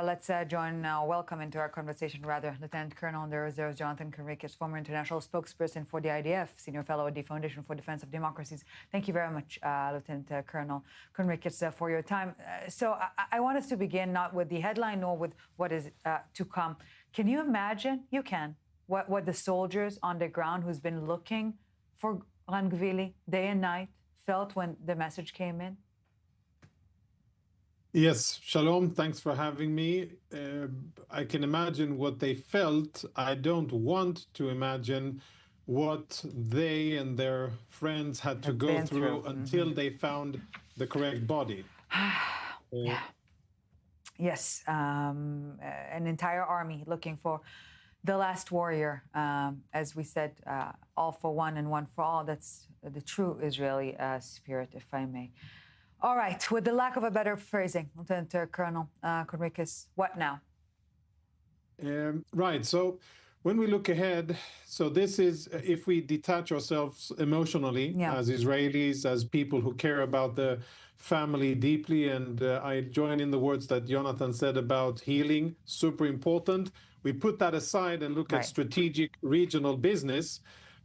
let's welcome into our conversation, Lieutenant Colonel in the Reserves, Jonathan Conricus, former international spokesperson for the IDF, senior fellow at the Foundation for Defense of Democracies. Thank you very much, Lieutenant Colonel Conricus, for your time. So I want us to begin not with the headline nor with what is to come. Can you imagine? You can. What the soldiers on the ground who's been looking for Rangvili day and night felt when the message came in? Yes, Shalom, thanks for having me. I can imagine what they felt. I don't want to imagine what they and their friends had to go through until they found the correct body. Yeah. Yes, an entire army looking for the last warrior. As we said, all for one and one for all. That's the true Israeli spirit, if I may. All right, with the lack of a better phrasing, Lieutenant Colonel Conricus, what now? Right, so when we look ahead, so this is, if we detach ourselves emotionally as Israelis, as people who care about the family deeply, and I join in the words that Jonathan said about healing, super important. We put that aside and look at strategic regional business,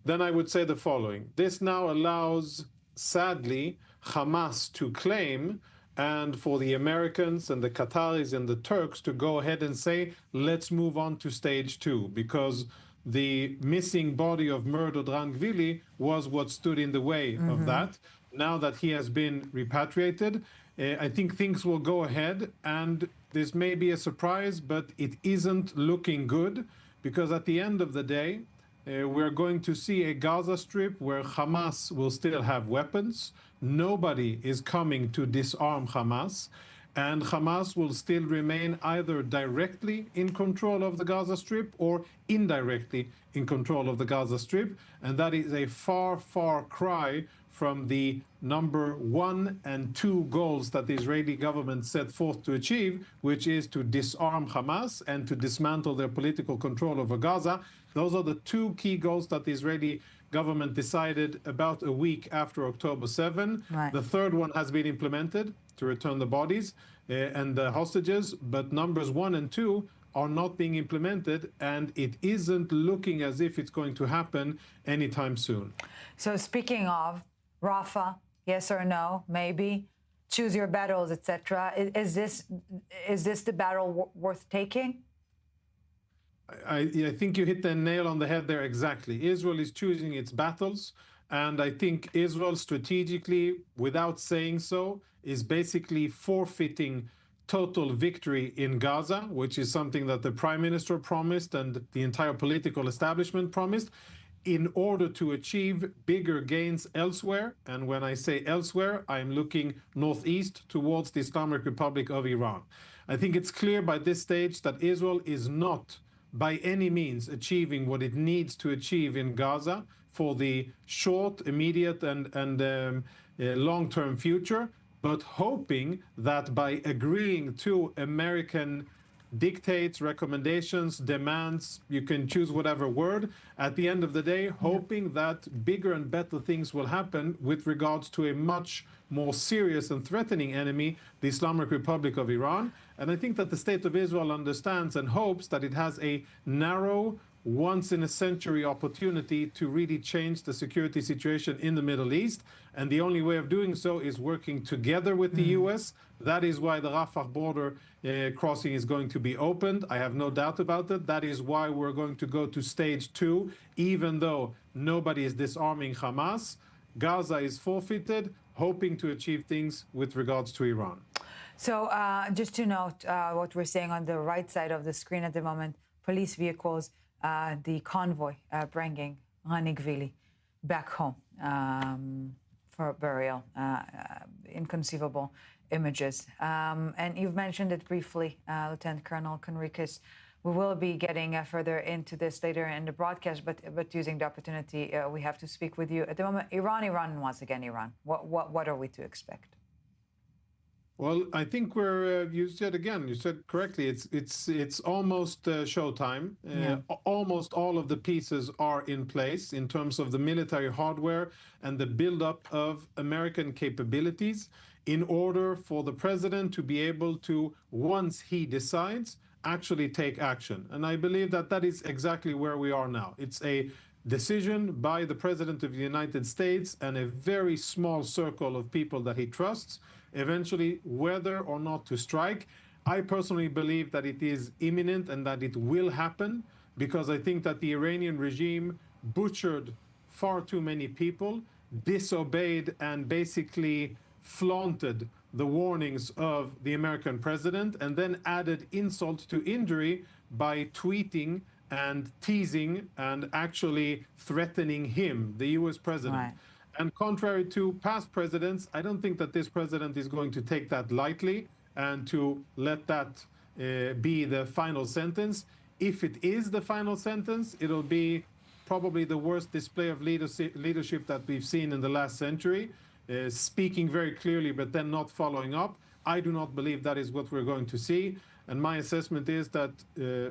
then I would say the following. This now allows, sadly, Hamas to claim, and for the Americans and the Qataris and the Turks to go ahead and say, let's move on to stage 2, because the missing body of murdered Rangvili was what stood in the way of that. Now that he has been repatriated, I think things will go ahead, and this may be a surprise, but it isn't looking good, because at the end of the day, we're going to see a Gaza Strip where Hamas will still have weapons. Nobody is coming to disarm Hamas. And Hamas will still remain either directly in control of the Gaza Strip or indirectly in control of the Gaza Strip. And that is a far, far cry from the number 1 and 2 goals that the Israeli government set forth to achieve, which is to disarm Hamas and to dismantle their political control over Gaza. Those are the 2 key goals that the Israeli government decided about a week after October 7. The third one has been implemented, to return the bodies and the hostages, but numbers 1 and 2 are not being implemented, and it isn't looking as if it's going to happen anytime soon. So speaking of Rafah, yes or no, maybe, choose your battles, etc. Is this the battle worth taking? I think you hit the nail on the head there exactly. Israel is choosing its battles, and I think Israel strategically, without saying so, is basically forfeiting total victory in Gaza, which is something that the Prime Minister promised and the entire political establishment promised, in order to achieve bigger gains elsewhere. And when I say elsewhere, I'm looking northeast towards the Islamic Republic of Iran. I think it's clear by this stage that Israel is not by any means achieving what it needs to achieve in Gaza for the short, immediate, and long-term future, but hoping that by agreeing to American dictates, recommendations, demands, you can choose whatever word, at the end of the day, hoping that bigger and better things will happen with regards to a much more serious and threatening enemy, the Islamic Republic of Iran. And I think that the State of Israel understands and hopes that it has a narrow, once-in-a-century opportunity to really change the security situation in the Middle East. And the only way of doing so is working together with the U.S. That is why the Rafah border crossing is going to be opened. I have no doubt about it. That is why we're going to go to stage 2, even though nobody is disarming Hamas. Gaza is forfeited, hoping to achieve things with regards to Iran. So just to note what we're saying on the right side of the screen at the moment, police vehicles, the convoy bringing Rangvili back home for burial. Inconceivable images. And you've mentioned it briefly, Lieutenant Colonel Conricus. We will be getting further into this later in the broadcast, but using the opportunity, we have to speak with you. At the moment, Iran, and once again, Iran. What are we to expect? Well, I think we're, you said correctly, it's almost showtime. Almost all of the pieces are in place in terms of the military hardware and the buildup of American capabilities. in order for the president to be able to, once he decides, actually take action. And I believe that that is exactly where we are now. It's a decision by the President of the United States and a very small circle of people that he trusts, eventually whether or not to strike. I personally believe that it is imminent and that it will happen, because I think that the Iranian regime butchered far too many people, disobeyed and basically flaunted the warnings of the American president, and then added insult to injury by tweeting and teasing and actually threatening him, the US president. Right. And contrary to past presidents, I don't think that this president is going to take that lightly and to let that be the final sentence. If it is the final sentence, it'll be probably the worst display of leadership that we've seen in the last century, speaking very clearly but then not following up. I do not believe that is what we're going to see. And my assessment is that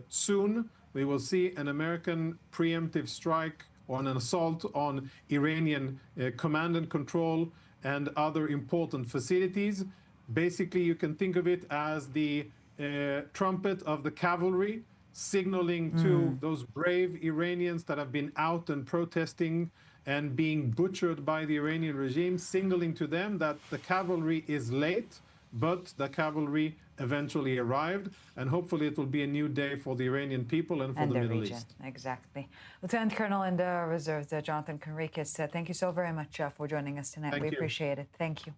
soon we will see an American preemptive strike or an assault on Iranian command and control and other important facilities. Basically, you can think of it as the trumpet of the cavalry, signaling to those brave Iranians that have been out and protesting and being butchered by the Iranian regime, signaling to them that the cavalry is late, but the cavalry eventually arrived, and hopefully it will be a new day for the Iranian people and for the Middle region. East. Exactly. Lieutenant Colonel in the Reserves, Jonathan Conricus, thank you so very much for joining us tonight. We appreciate it. Thank you.